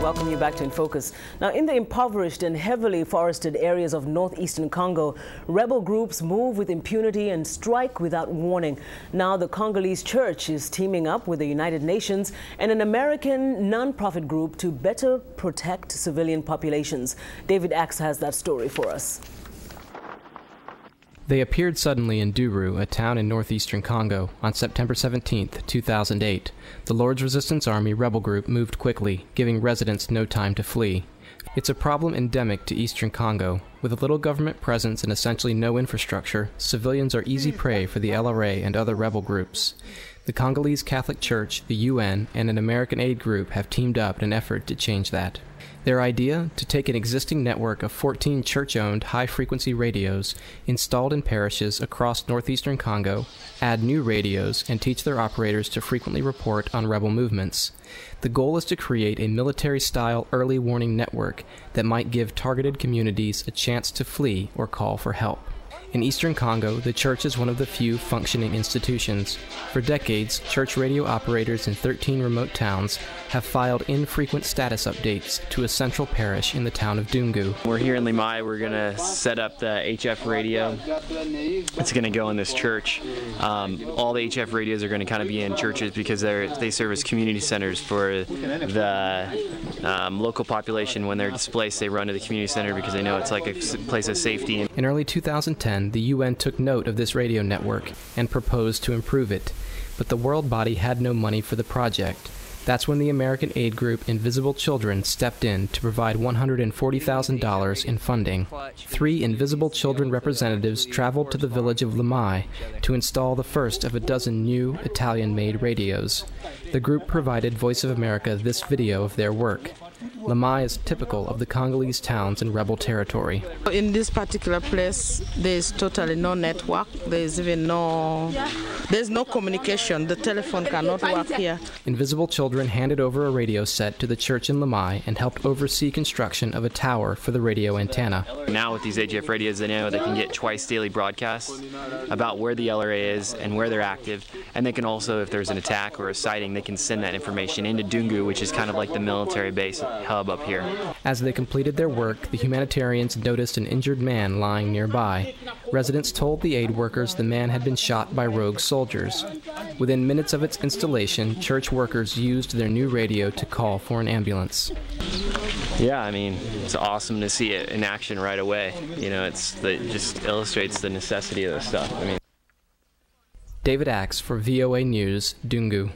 welcome you back to In Focus. Now, in the impoverished and heavily forested areas of northeastern Congo, rebel groups move with impunity and strike without warning. Now, the Congolese church is teaming up with the United Nations and an American non-profit group to better protect civilian populations. David Axe has that story for us. They appeared suddenly in Duru, a town in northeastern Congo, on September 17, 2008. The Lord's Resistance Army rebel group moved quickly, giving residents no time to flee. It's a problem endemic to eastern Congo. With little government presence and essentially no infrastructure, civilians are easy prey for the LRA and other rebel groups. The Congolese Catholic Church, the UN, and an American aid group have teamed up in an effort to change that. Their idea? To take an existing network of 14 church-owned high-frequency radios installed in parishes across northeastern Congo, add new radios, and teach their operators to frequently report on rebel movements. The goal is to create a military-style early warning network that might give targeted communities a chance to flee or call for help. In eastern Congo, the church is one of the few functioning institutions. For decades, church radio operators in 13 remote towns have filed infrequent status updates to a central parish in the town of Dungu. We're here in Limai. We're going to set up the HF radio. It's going to go in this church. All the HF radios are going to kind of be in churches because they serve as community centers for the local population. When they're displaced, they run to the community center because they know it's like a place of safety. In early 2010, the UN took note of this radio network and proposed to improve it, but the world body had no money for the project. That's when the American aid group Invisible Children stepped in to provide $140,000 in funding. 3 Invisible Children representatives traveled to the village of Limai to install the first of a dozen new Italian-made radios. The group provided Voice of America this video of their work. Limai is typical of the Congolese towns in rebel territory. In this particular place, there's totally no network. There's no communication. The telephone cannot work here. Invisible Children handed over a radio set to the church in Limai and helped oversee construction of a tower for the radio antenna. Now with these HF radios, they know they can get twice daily broadcasts about where the LRA is and where they're active. And they can also, if there's an attack or a sighting, they can send that information into Dungu, which is kind of like the military base hub up here. As they completed their work, the humanitarians noticed an injured man lying nearby. Residents told the aid workers the man had been shot by rogue soldiers. Within minutes of its installation, church workers used their new radio to call for an ambulance. Yeah, I mean, it's awesome to see it in action right away. You know, it just illustrates the necessity of this stuff. I mean, David Axe for VOA News, Dungu.